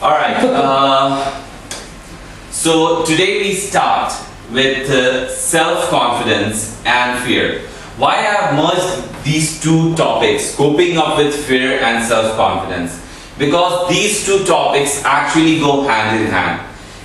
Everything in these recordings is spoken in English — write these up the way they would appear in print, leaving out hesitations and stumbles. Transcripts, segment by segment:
Alright, so today we start with self-confidence and fear. Why I have merged these two topics, coping up with fear and self-confidence? Because these two topics actually go hand in hand.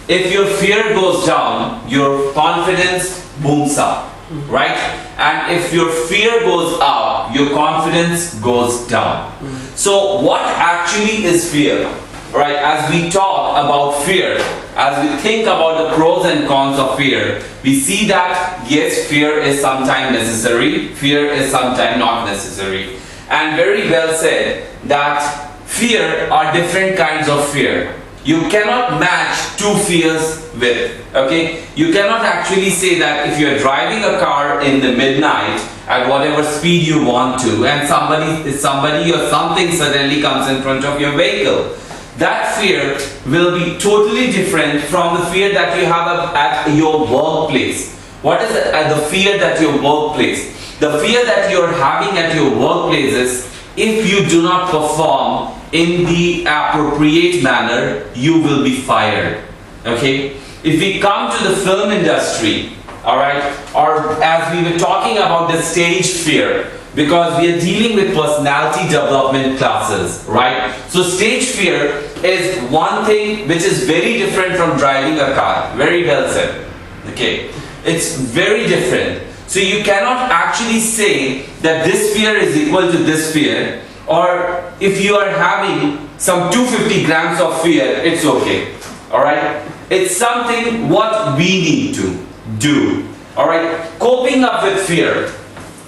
If your fear goes down, your confidence booms up, right? And if your fear goes up, your confidence goes down. So what actually is fear? Right, as we talk about fear, as we think about the pros and cons of fear, we see that yes, fear is sometimes necessary, fear is sometimes not necessary. And very well said that fear are different kinds of fear. You cannot match two fears with, okay? You cannot actually say that if you're driving a car in the midnight at whatever speed you want to, and somebody or something suddenly comes in front of your vehicle, that fear will be totally different from the fear that you have at your workplace. What is the fear at your workplace? The fear that you are having at your workplace is if you do not perform in the appropriate manner, you will be fired. Okay? If we come to the film industry, alright, or as we were talking about the stage fear, because we are dealing with personality development classes, right? So stage fear is one thing which is very different from driving a car. Very well said. Okay, it's very different. So you cannot actually say that this fear is equal to this fear, or if you are having some 250 grams of fear, it's okay. Alright, it's something what we need to do. Alright, coping up with fear.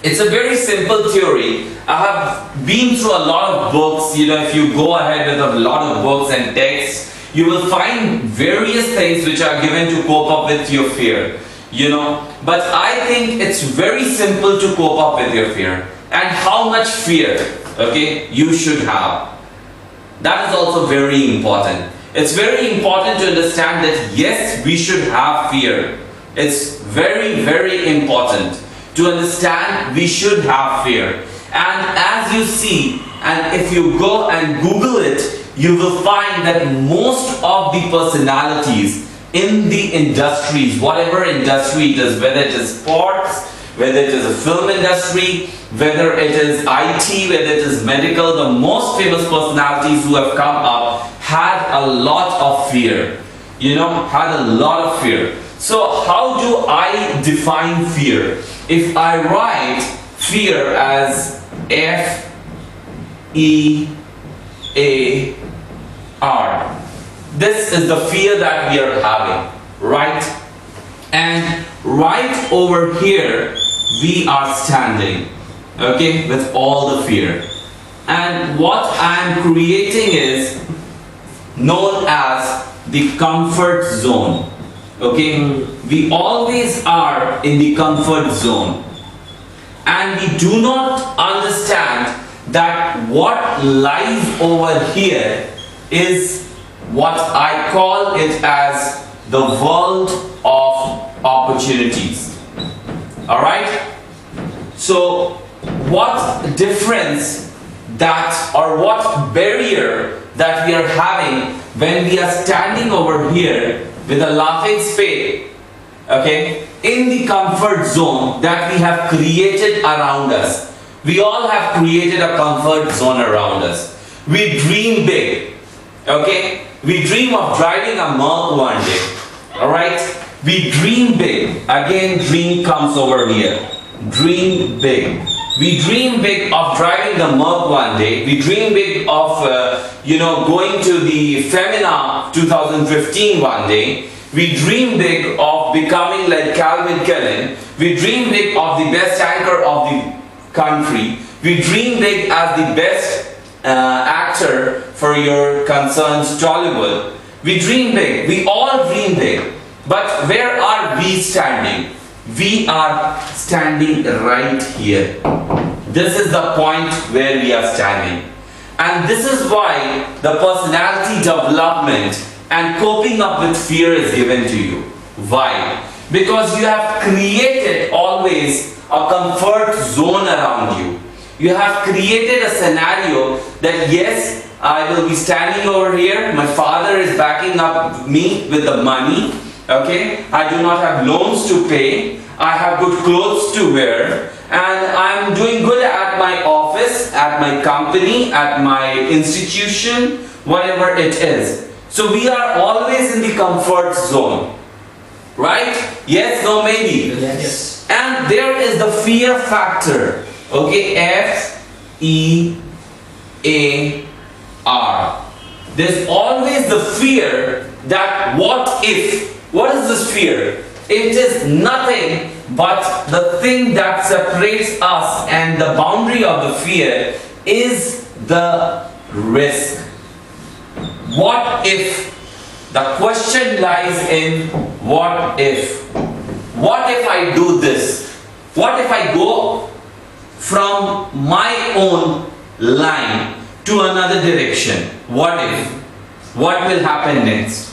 It's a very simple theory. I have been through a lot of books. You know, if you go ahead with a lot of books and texts, you will find various things which are given to cope up with your fear. You know, but I think it's very simple to cope up with your fear. And how much fear, okay, you should have. That is also very important. It's very important to understand that yes, we should have fear. It's very, very important to understand we should have fear. And as you see, and if you go and Google it, you will find that most of the personalities in the industries, whatever industry it is, whether it is sports, whether it is a film industry, whether it is IT, whether it is medical, the most famous personalities who have come up had a lot of fear. You know, had a lot of fear. So how do I define fear? If I write fear as F-E-A-R, this is the fear that we are having, right? And right over here, we are standing, okay, with all the fear. And what I am creating is known as the comfort zone. Okay, we always are in the comfort zone, and we do not understand that what lies over here is what I call it as the world of opportunities. Alright, so what difference that, or what barrier that we are having when we are standing over here with a laughing spade, okay, in the comfort zone that we have created around us. We all have created a comfort zone around us. We dream big, okay? We dream of driving a Merc one day, alright? We dream big. Again, dream comes over here. Dream big. We dream big of driving the Merc one day. We dream big of, going to the Femina 2015 one day. We dream big of becoming like Calvin Klein. We dream big of the best anchor of the country. We dream big as the best actor for your concerns Tollywood. We dream big. We all dream big. But where are we standing? We are standing right here. This is the point where we are standing. And this is why the personality development and coping up with fear is given to you. Why? Because you have created always a comfort zone around you. You have created a scenario that yes, I will be standing over here, my father mother is backing up me with the money. Okay, I do not have loans to pay. I have good clothes to wear, and I'm doing good at my office, at my company, at my institution, whatever it is. So we are always in the comfort zone, right? Yes, no, maybe. Yes. And there is the fear factor. Okay, F-E-A-R. There's always the fear that what if? What is this fear? It is nothing but the thing that separates us, and the boundary of the fear is the risk. What if? The question lies in what if? What if I do this? What if I go from my own line to another direction? What if? What will happen next?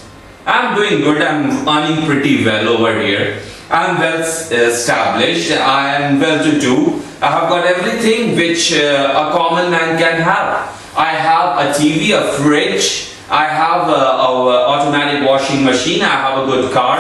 I'm doing good, I'm earning pretty well over here. I'm well established, I am well to do. I have got everything which a common man can have. I have a TV, a fridge, I have a automatic washing machine, I have a good car,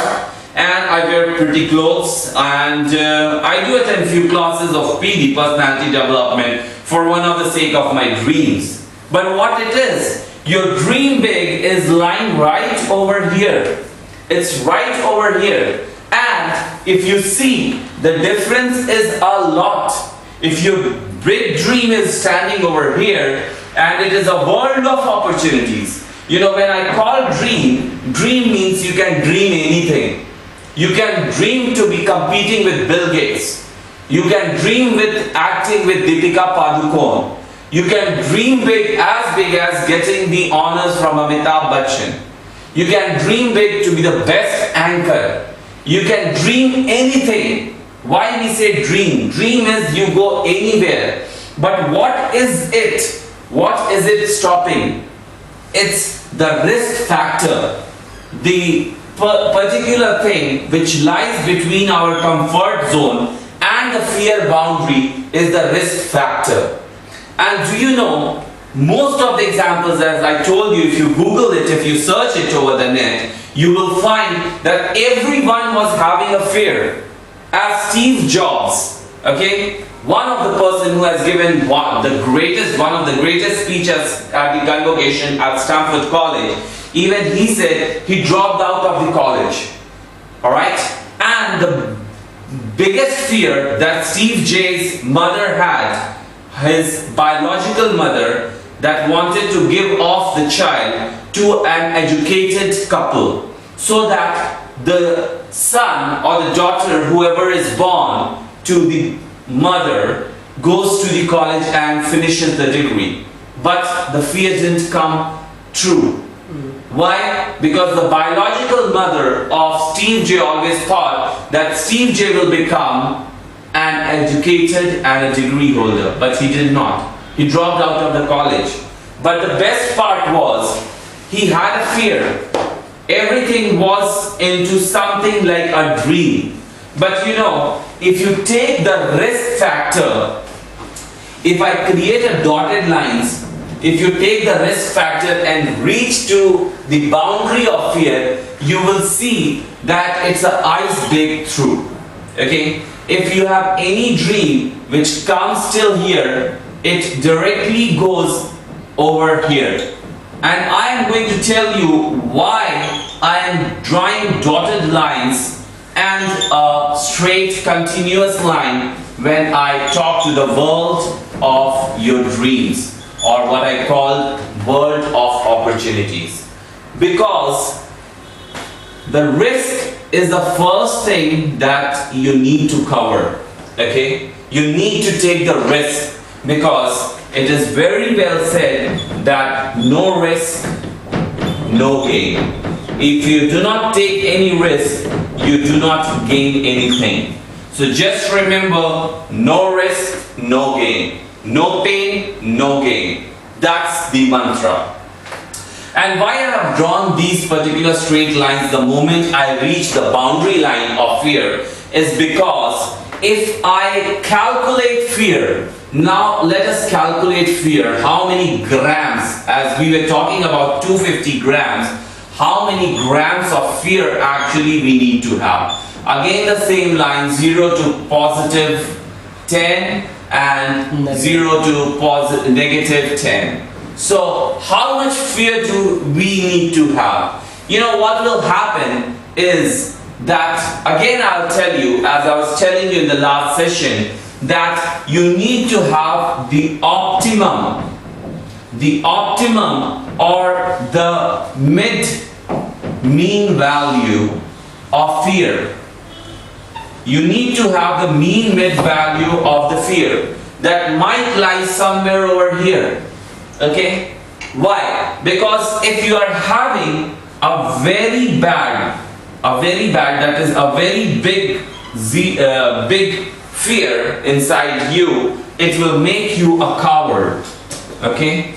and I wear pretty clothes, and I do attend few classes of PD, personality development, for one of the sake of my dreams. But what it is, your dream big is lying right over here. It's right over here. And if you see, the difference is a lot. If your big dream is standing over here, and it is a world of opportunities. You know, when I call dream, dream means you can dream anything. You can dream to be competing with Bill Gates. You can dream with acting with Deepika Padukone. You can dream big as getting the honors from Amitabh Bachchan. You can dream big to be the best anchor. You can dream anything. Why we say dream? Dream is you go anywhere. But what is it? What is it stopping? It's the risk factor. The particular thing which lies between our comfort zone and the fear boundary is the risk factor. And do you know, most of the examples, as I told you, if you Google it, if you search it over the net, you will find that everyone was having a fear. As Steve Jobs, okay, one of the person who has given one of the greatest speeches at the convocation at Stanford College, even he said he dropped out of the college. Alright? And the biggest fear that Steve J's mother had, his biological mother, that wanted to give off the child to an educated couple, so that the son or the daughter, whoever is born to the mother, goes to the college and finishes the degree. But the fear didn't come true. Why? Because the biological mother of Steve J always thought that Steve J will become an educated and a degree holder, but he did not. He dropped out of the college. But the best part was, he had a fear. Everything was into something like a dream. But you know, if you take the risk factor, if I create a dotted lines, if you take the risk factor and reach to the boundary of fear, you will see that it's an ice big through. Okay? If you have any dream which comes till here, it directly goes over here. And I am going to tell you why I am drawing dotted lines and a straight continuous line when I talk to the world of your dreams, or what I call world of opportunities. Because the risk is the first thing that you need to cover. Okay? You need to take the risk, because it is very well said that no risk, no gain. If you do not take any risk, you do not gain anything. So just remember, no risk, no gain. No pain, no gain. That's the mantra. And why I have drawn these particular straight lines the moment I reach the boundary line of fear is because if I calculate fear, now let us calculate fear, how many grams, as we were talking about 250 grams, how many grams of fear actually we need to have. Again the same line, 0 to positive 10 and 0 to negative 10. So how much fear do we need to have? You know what will happen is that, again I'll tell you, as I was telling you in the last session, that you need to have the optimum or the mean value of fear. You need to have the mean value of the fear that might lie somewhere over here. Okay? Why? Because if you are having a very bad, that is a very big fear inside you, it will make you a coward. Okay?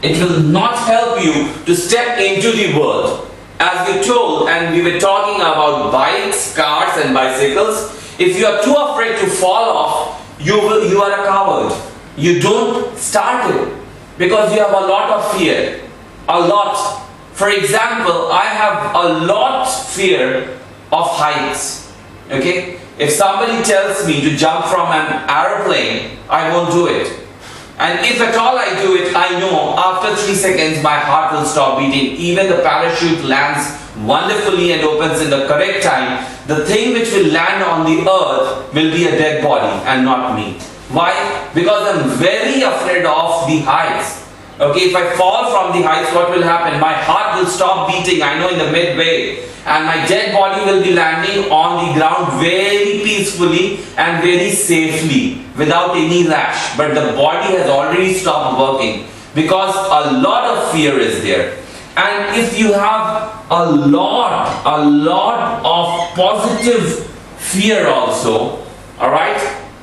It will not help you to step into the world. As you told, and we were talking about bikes, cars and bicycles, if you are too afraid to fall off, you are a coward. You don't start it because you have a lot of fear. A lot. For example, I have a lot fear of heights. Okay? If somebody tells me to jump from an aeroplane, I won't do it. And if at all I do it, I know after 3 seconds my heart will stop beating. Even the parachute lands wonderfully and opens in the correct time. The thing which will land on the earth will be a dead body and not me. Why? Because I'm very afraid of the heights. Okay, if I fall from the heights, what will happen? My heart will stop beating, I know, in the midway. And my dead body will be landing on the ground very peacefully and very safely without any rash. But the body has already stopped working because a lot of fear is there. And if you have a lot of positive fear also, alright,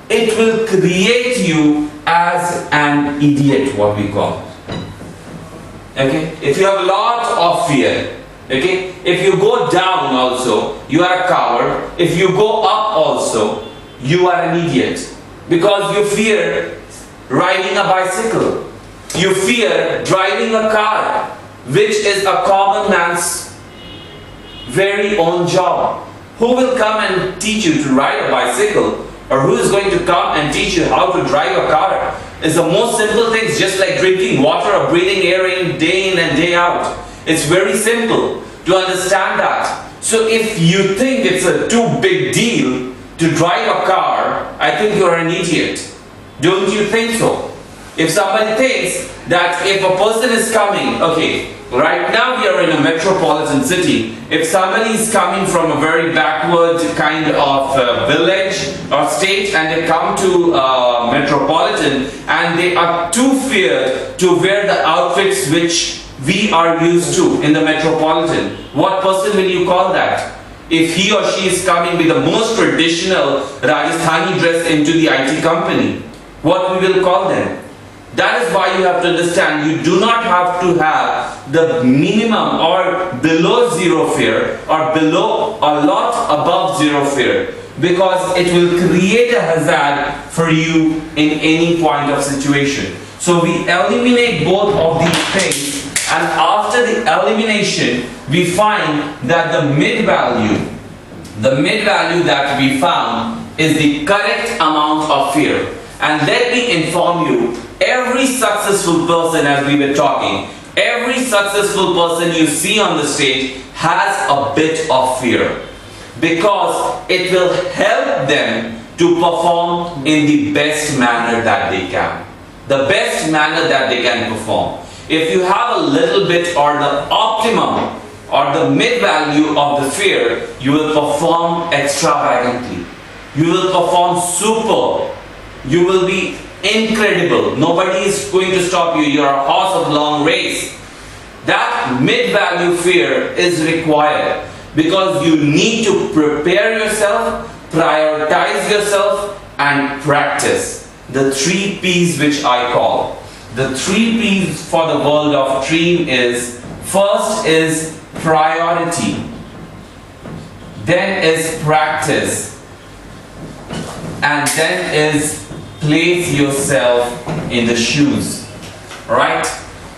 it will create you as an idiot, what we call. Okay, if you have a lot of fear, okay, if you go down also, you are a coward. If you go up also, you are an idiot. Because you fear riding a bicycle. You fear driving a car, which is a common man's very own job. Who will come and teach you to ride a bicycle? Or who is going to come and teach you how to drive a car? It's the most simple things, just like drinking water or breathing air in day in and day out. It's very simple to understand that. So if you think it's a too big deal to drive a car, I think you're an idiot. Don't you think so? If somebody thinks that if a person is coming, okay, right now we are in a metropolitan city. If somebody is coming from a very backward kind of village or state and they come to metropolitan and they are too feared to wear the outfits which we are used to in the metropolitan, what person will you call that? If he or she is coming with the most traditional Rajasthani dress into the IT company, what we will call them? That is why you have to understand, you do not have to have the minimum or below zero fear or below a lot above zero fear, because it will create a hazard for you in any point of situation. So we eliminate both of these things, and after the elimination we find that the mid value that we found is the correct amount of fear. And let me inform you, every successful person, as we were talking, every successful person you see on the stage has a bit of fear, because it will help them to perform in the best manner that they can. The best manner that they can perform. If you have a little bit or the optimum or the mid value of the fear, you will perform extravagantly. You will perform super. You will be incredible. Nobody is going to stop you. You are a horse of long race. That mid-value fear is required because you need to prepare yourself, prioritize yourself, and practice. The 3 P's which I call. The 3 P's for the world of dream is, first is priority, then is practice, and then is place yourself in the shoes. Right?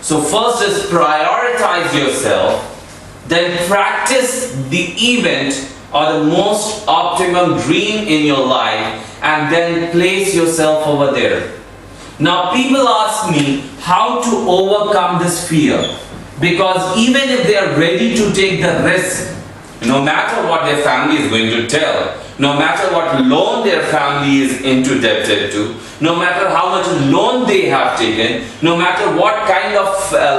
So first is prioritize yourself, then practice the event or the most optimum dream in your life, and then place yourself over there. Now people ask me how to overcome this fear, because even if they are ready to take the risk, no matter what their family is going to tell, no matter what loan their family is indebted to, no matter how much loan they have taken, no matter what kind of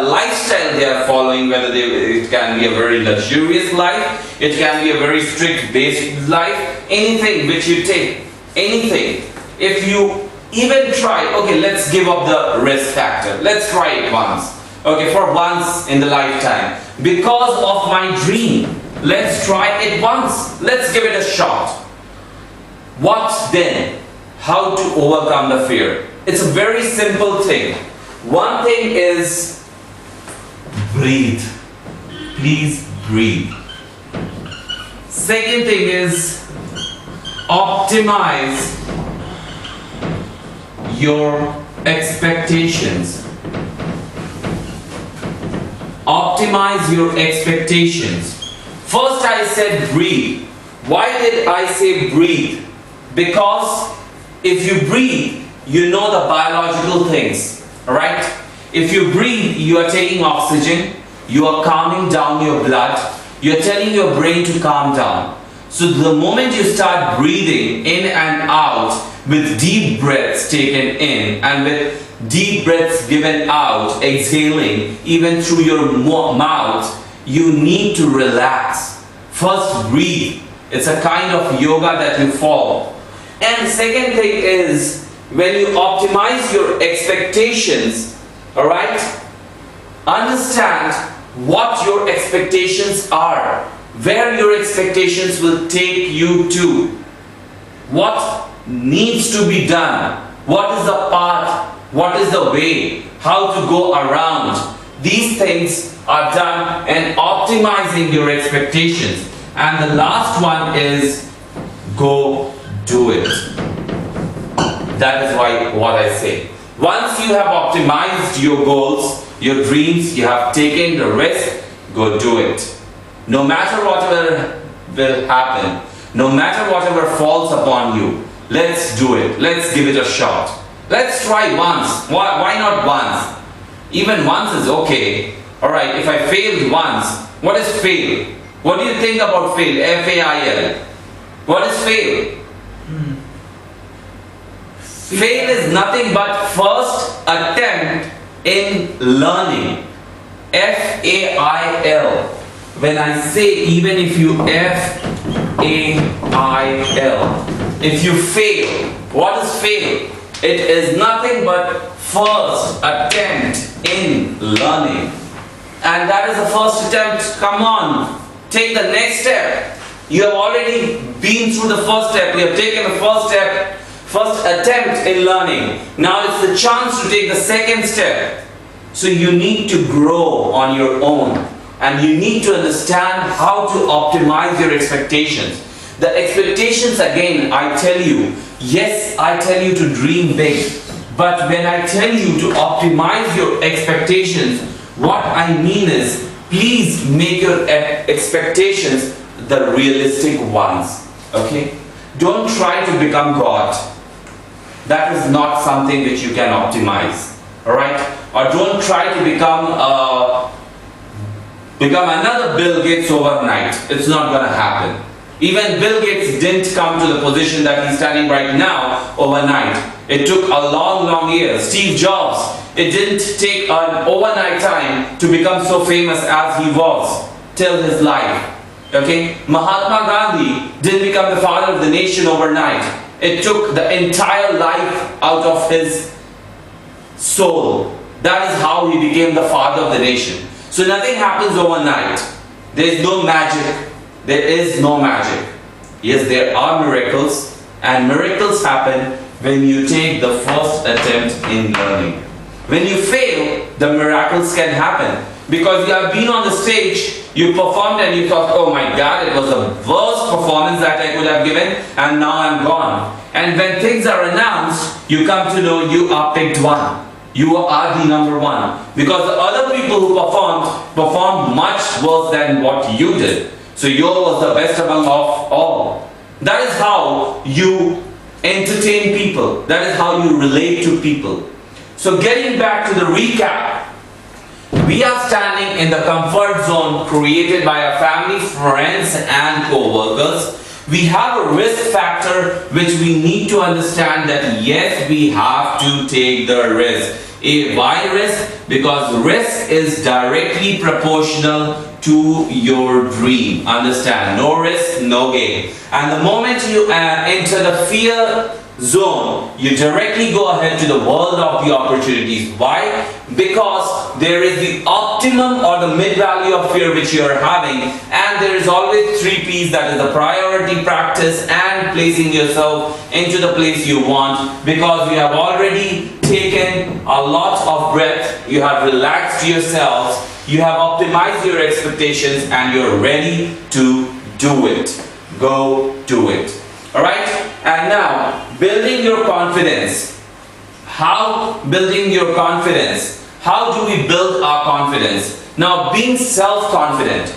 lifestyle they are following, whether it can be a very luxurious life, it can be a very strict based life, anything which you take, anything, if you even try, okay, let's give up the risk factor, let's try it once, okay, for once in the lifetime, because of my dream, let's try it once, let's give it a shot. What then? How to overcome the fear? It's a very simple thing. One thing is breathe. Please breathe. Second thing is optimize your expectations. Optimize your expectations. First I said breathe. Why did I say breathe? Because if you breathe, you know the biological things, alright? If you breathe, you are taking oxygen, you are calming down your blood, you are telling your brain to calm down. So the moment you start breathing in and out with deep breaths taken in and with deep breaths given out, exhaling even through your mouth, you need to relax. First breathe. It's a kind of yoga that you follow. And second thing is, when you optimize your expectations, alright, understand what your expectations are, where your expectations will take you to, what needs to be done, what is the path, what is the way, how to go around. These things are done and optimizing your expectations. And the last one is go do it. That is what I say. Once you have optimized your goals, your dreams, you have taken the risk, go do it. No matter whatever will happen, no matter whatever falls upon you, let's do it. Let's give it a shot. Let's try once. Why not once? Even once is okay. Alright, if I failed once, what is fail? What do you think about fail? F-A-I-L. What is fail? Fail is nothing but first attempt in learning. F-A-I-L. When I say, even if you F-A-I-L, if you fail, what is fail? It is nothing but first attempt in learning. And that is the first attempt. Come on, take the next step. You have already been through the first step. You have taken the first step, first attempt in learning. Now it's the chance to take the second step. So you need to grow on your own, and you need to understand how to optimize your expectations. The expectations, again, I tell you, yes, I tell you to dream big, but when I tell you to optimize your expectations, what I mean is, please make your expectations the realistic ones. Okay? Don't try to become God. That is not something which you can optimize. Alright? Or don't try to become another Bill Gates overnight. It's not going to happen. Even Bill Gates didn't come to the position that he's standing right now overnight. It took a long years. Steve Jobs, it didn't take an overnight time to become so famous as he was till his life. Okay? Mahatma Gandhi didn't become the father of the nation overnight. It took the entire life out of his soul. That is how he became the father of the nation. So nothing happens overnight. There is no magic. There is no magic. Yes, there are miracles, and miracles happen when you take the first attempt in learning. When you fail, the miracles can happen. Because you have been on the stage, you performed and you thought, oh my God, it was the worst performance that I could have given, and now I'm gone. And when things are announced, you come to know you are picked one. You are the number one. Because the other people who performed much worse than what you did. So yours was the best among of all. That is how you entertain people. That is how you relate to people. So getting back to the recap, we are standing in the comfort zone created by our family, friends and co-workers. We have a risk factor which we need to understand that yes, we have to take the risk. Why risk? Because risk is directly proportional to your dream. Understand? No risk, no gain. And the moment you enter the fear zone, you directly go ahead to the world of the opportunities. Why? Because there is the optimum or the mid value of fear which you are having, and there is always 3 P's, that is the priority, practice and placing yourself into the place you want, because you have already taken a lot of breath, you have relaxed yourselves, you have optimized your expectations and you're ready to do it. Go do it. Alright? And now, building your confidence. How building your confidence? How do we build our confidence? Now, being self-confident.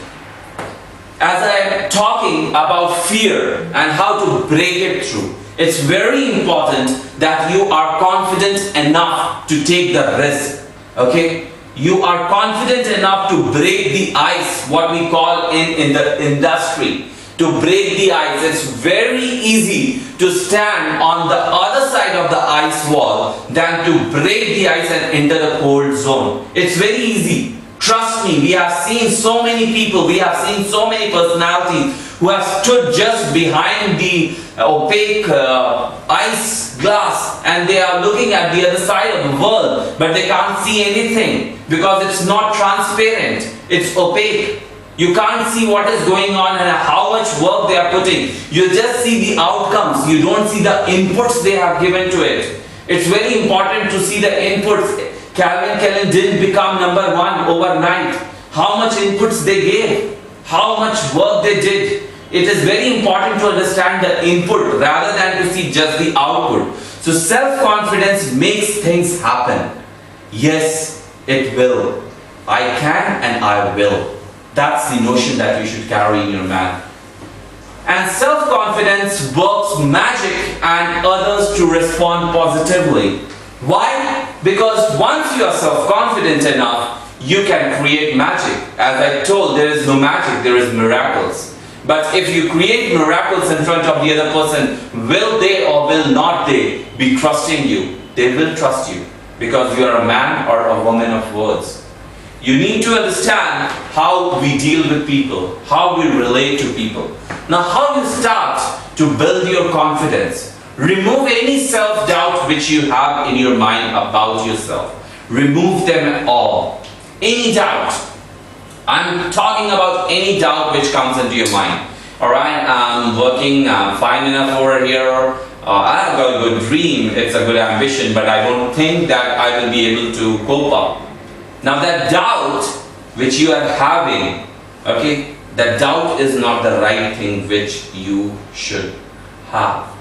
As I am talking about fear and how to break it through, it's very important that you are confident enough to take the risk. Okay? You are confident enough to break the ice, what we call in the industry. To break the ice. It's very easy to stand on the other side of the ice wall than to break the ice and enter the cold zone. It's very easy. Trust me, we have seen so many people, we have seen so many personalities who have stood just behind the opaque ice glass and they are looking at the other side of the world, but they can't see anything because it's not transparent, it's opaque. You can't see what is going on and how much work they are putting. You just see the outcomes. You don't see the inputs they have given to it. It's very important to see the inputs. Calvin Klein didn't become number 1 overnight. How much inputs they gave. How much work they did. It is very important to understand the input rather than to see just the output. So self-confidence makes things happen. Yes, it will. I can and I will. That's the notion that you should carry in your mind. And self-confidence works magic and others to respond positively. Why? Because once you are self-confident enough, you can create magic. As I told, there is no magic, there is miracles. But if you create miracles in front of the other person, will they or will not they be trusting you? They will trust you because you are a man or a woman of words. You need to understand how we deal with people, how we relate to people. Now, how you start to build your confidence. Remove any self-doubt which you have in your mind about yourself. Remove them all. Any doubt. I'm talking about any doubt which comes into your mind. Alright, I'm working, I'm fine enough over here. I have got a good dream, it's a good ambition, but I don't think that I will be able to cope up. Now that doubt which you are having, okay, that doubt is not the right thing which you should have.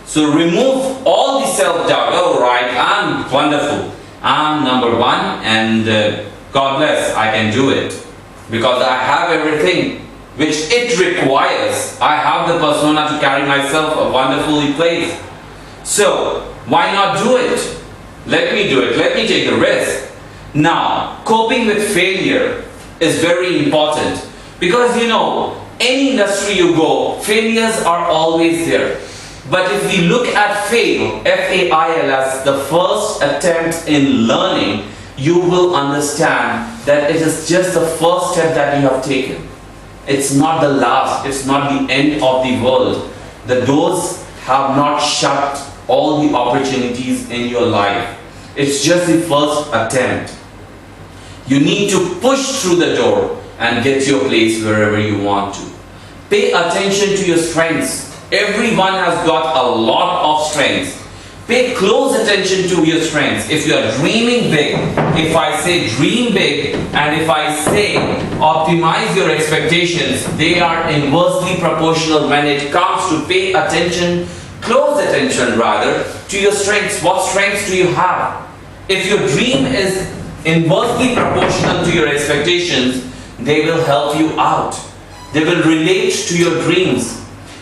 So remove all the self-doubt. Oh right, I'm wonderful. I'm number 1 and God bless, I can do it. Because I have everything which it requires. I have the persona to carry myself a wonderfully placed. So why not do it? Let me do it. Let me take the risk. Now, coping with failure is very important because you know, any industry you go, failures are always there. But if we look at fail, F-A-I-L-S, the first attempt in learning, you will understand that it is just the first step that you have taken. It's not the last, it's not the end of the world. The doors have not shut all the opportunities in your life. It's just the first attempt. You need to push through the door and get your place wherever you want to. Pay attention to your strengths. Everyone has got a lot of strengths. Pay close attention to your strengths. If you are dreaming big, if I say dream big and if I say optimize your expectations, they are inversely proportional when it comes to pay attention, close attention rather, to your strengths. What strengths do you have? If your dream is inversely proportional to your expectations, they will help you out. They will relate to your dreams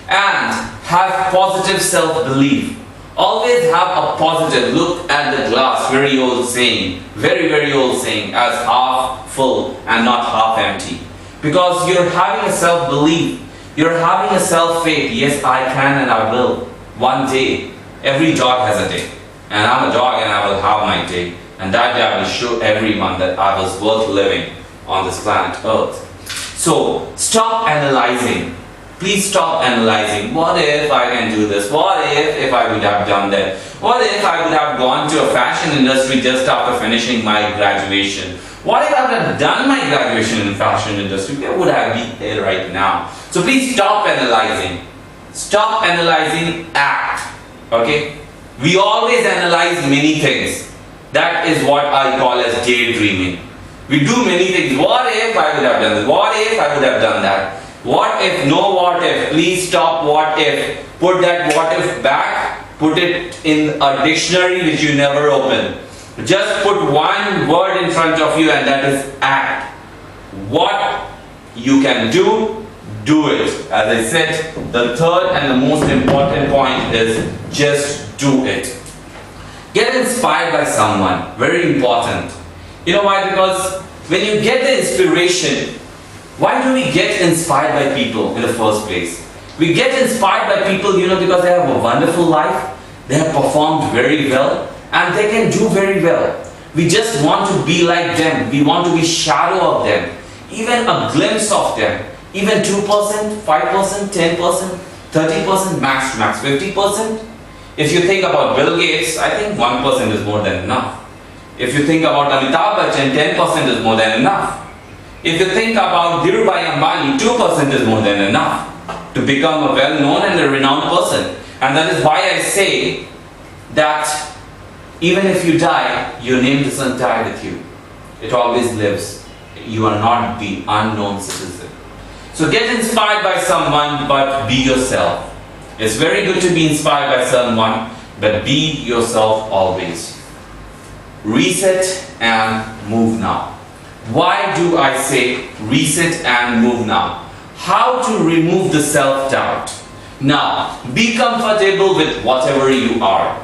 and have positive self-belief. Always have a positive look at the glass, very old saying, very old saying, as half full and not half empty. Because you're having a self-belief, you're having a self-faith, yes I can and I will. One day, every dog has a day. And I'm a dog and I will have my day. And that day I will show everyone that I was worth living on this planet Earth. So, stop analyzing. Please stop analyzing. What if I can do this? What if I would have done that? What if I would have gone to a fashion industry just after finishing my graduation? What if I would have done my graduation in fashion industry? Where would I be here right now? So please stop analyzing. Stop analyzing, act. Okay? We always analyze many things. That is what I call as daydreaming. We do many things. What if I would have done this? What if I would have done that? What if? No what if. Please stop what if. Put that what if back. Put it in a dictionary which you never open. Just put one word in front of you and that is act. What you can do, do it. As I said, the third and the most important point is just do it. Get inspired by someone. Very important. You know why? Because when you get the inspiration, why do we get inspired by people in the first place? We get inspired by people, because they have a wonderful life, they have performed very well, and they can do very well. We just want to be like them. We want to be shadow of them. Even a glimpse of them. Even 2%, 5%, 10%, 30%, max 50%. If you think about Bill Gates, I think 1% is more than enough. If you think about Amitabh Bachchan, 10% is more than enough. If you think about Dhirubhai Ambani, 2% is more than enough to become a well-known and a renowned person. And that is why I say that even if you die, your name doesn't die with you. It always lives. You are not the unknown citizen. So get inspired by someone, but be yourself. It's very good to be inspired by someone, but be yourself always. Reset and move now. Why do I say reset and move now? How to remove the self-doubt. Now, be comfortable with whatever you are.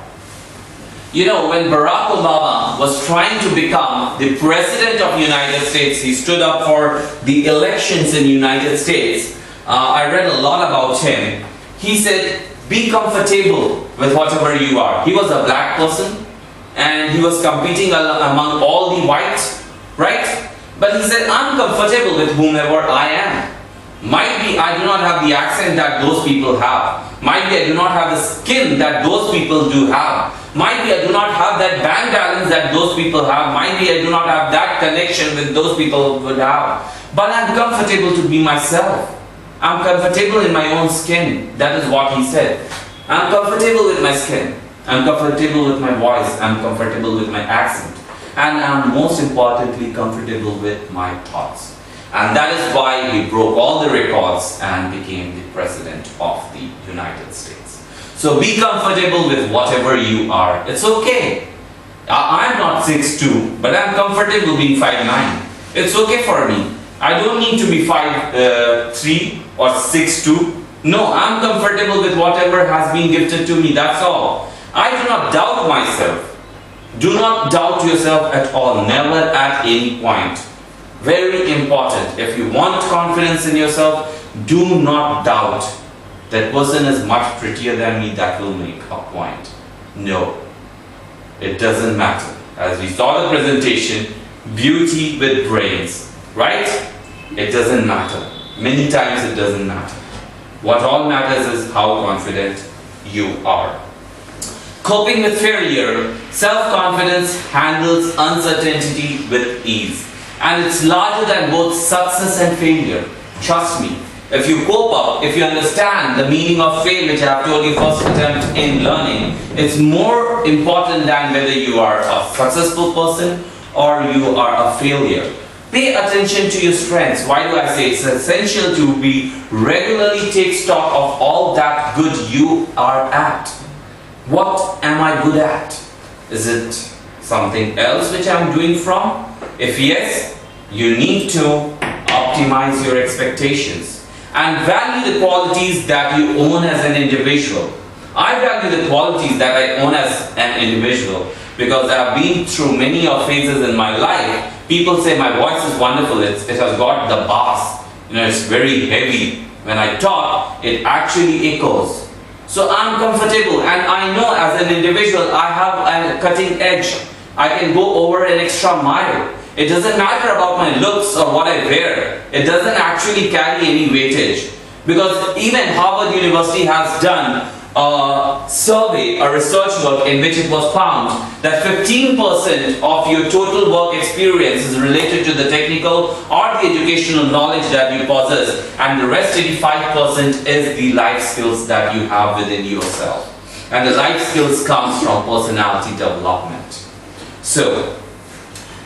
When Barack Obama was trying to become the President of the United States, he stood up for the elections in the United States. I read a lot about him. He said, be comfortable with whatever you are. He was a black person and he was competing among all the whites, right? But he said, I'm comfortable with whomever I am. Might be I do not have the accent that those people have. Might be I do not have the skin that those people do have. Might be I do not have that bank balance that those people have. Might be I do not have that connection with those people would have. But I'm comfortable to be myself. I'm comfortable in my own skin. That is what he said. I'm comfortable with my skin. I'm comfortable with my voice. I'm comfortable with my accent. And I'm most importantly comfortable with my thoughts. And that is why he broke all the records and became the President of the United States. So be comfortable with whatever you are. It's okay. I'm not 6'2", but I'm comfortable being 5'9". It's okay for me. I don't need to be 5'3" or 6'2". No, I'm comfortable with whatever has been gifted to me. That's all. I do not doubt myself. Do not doubt yourself at all. Never at any point. Very important. If you want confidence in yourself, do not doubt. That person is much prettier than me, that will make a point. No. It doesn't matter. As we saw the presentation, beauty with brains. Right? It doesn't matter. Many times it doesn't matter. What all matters is how confident you are. Coping with failure, self-confidence handles uncertainty with ease. And it's larger than both success and failure. Trust me. If you cope up, if you understand the meaning of fail, which I have told you first attempt in learning, it's more important than whether you are a successful person or you are a failure. Pay attention to your strengths. Why do I say it's essential to be regularly take stock of all that good you are at? What am I good at? Is it something else which I'm doing from? If yes, you need to optimize your expectations and value the qualities that you own as an individual. I value the qualities that I own as an individual because I've been through many of phases in my life. People say my voice is wonderful, it has got the bass, it's very heavy. When I talk, it actually echoes. So I'm comfortable, and I know as an individual I have a cutting edge. I can go over an extra mile. It doesn't matter about my looks or what I wear. It doesn't actually carry any weightage. Because even Harvard University has done a survey, a research work in which it was found that 15% of your total work experience is related to the technical or the educational knowledge that you possess, and the rest 85% is the life skills that you have within yourself. And the life skills comes from personality development. So,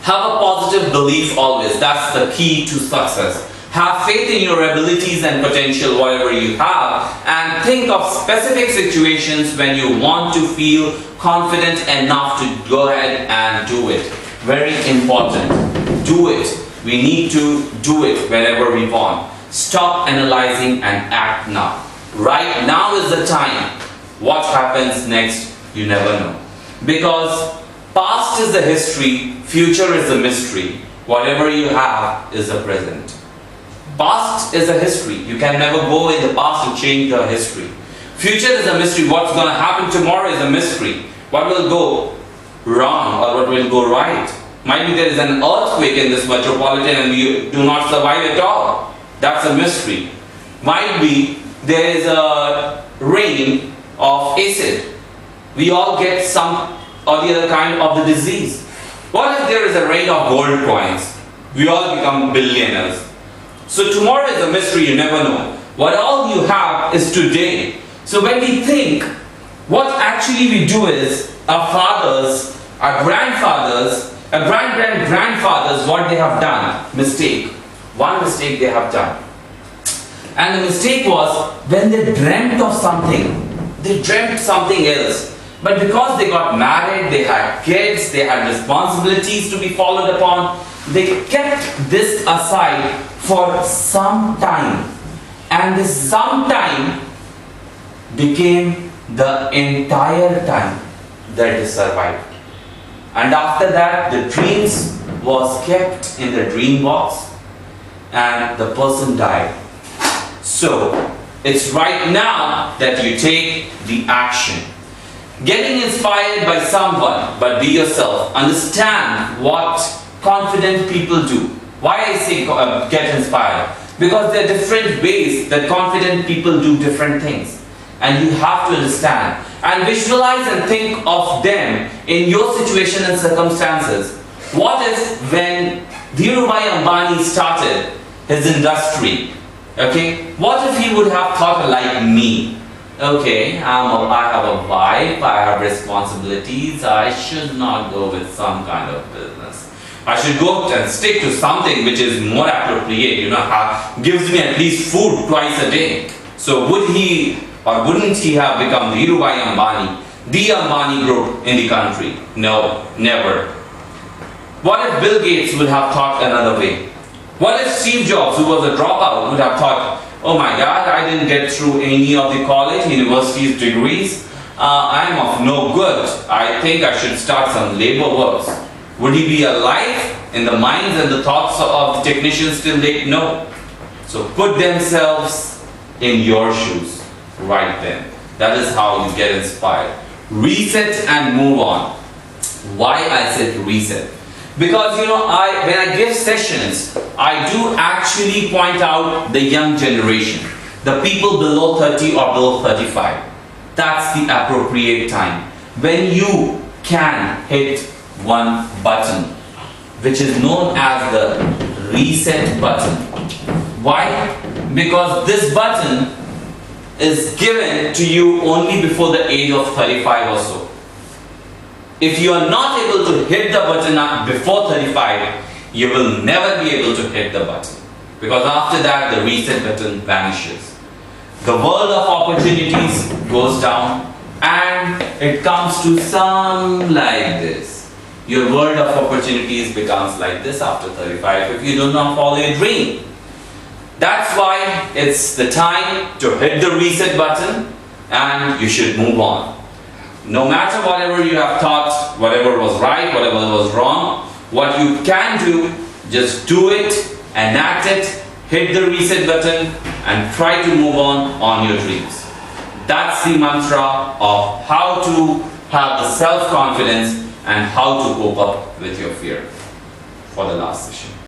have a positive belief always. That's the key to success. Have faith in your abilities and potential, whatever you have, and think of specific situations when you want to feel confident enough to go ahead and do it. Very important. Do it. We need to do it whenever we want. Stop analyzing and act now. Right now is the time. What happens next, you never know. Because past is the history, future is the mystery. Whatever you have is the present. Past is a history. You can never go in the past and change the history. Future is a mystery. What's going to happen tomorrow is a mystery. What will go wrong or what will go right? Might be there is an earthquake in this metropolitan and we do not survive at all. That's a mystery. Might be there is a rain of acid. We all get some or the other kind of the disease. What if there is a rain of gold coins? We all become billionaires. So tomorrow is a mystery, you never know. What all you have is today. So when we think, what actually we do is, our fathers, our grandfathers, our grandfathers, what they have done, mistake. One mistake they have done. And the mistake was, when they dreamt of something, they dreamt something else. But because they got married, they had kids, they had responsibilities to be followed upon, they kept this aside for some time. And this some time became the entire time that they survived. And after that, the dreams was kept in the dream box and the person died. So, it's right now that you take the action. Getting inspired by someone, but be yourself. Understand what confident people do. Why I say get inspired? Because there are different ways that confident people do different things. And you have to understand and visualize and think of them in your situation and circumstances. What if when Dhirubhai Ambani started his industry, okay, what if he would have thought like me? Okay, I have a wife, I have responsibilities, I should not go with some kind of business. I should go and stick to something which is more appropriate, gives me at least food twice a day. So would he or wouldn't he have become Dhirubhai Ambani, the Ambani group in the country? No, never. What if Bill Gates would have thought another way? What if Steve Jobs, who was a dropout, would have thought, oh my God, I didn't get through any of the college, universities degrees. I'm of no good. I think I should start some labor works. Would he be alive in the minds and the thoughts of the technicians till date? No. So put themselves in your shoes right then. That is how you get inspired. Reset and move on. Why I said reset? Because when I give sessions, I do actually point out the young generation, the people below 30 or below 35. That's the appropriate time when you can hit one button, which is known as the reset button. Why? Because this button is given to you only before the age of 35 or so. If you are not able to hit the button before 35, you will never be able to hit the button. Because after that, the reset button vanishes. The world of opportunities goes down and it comes to some like this. your world of opportunities becomes like this after 35 if you do not follow your dream. That's why it's the time to hit the reset button and you should move on. No matter whatever you have thought, whatever was right, whatever was wrong, what you can do, just do it, enact it, hit the reset button and try to move on your dreams. That's the mantra of how to have the self-confidence and how to cope up with your fear for the last session.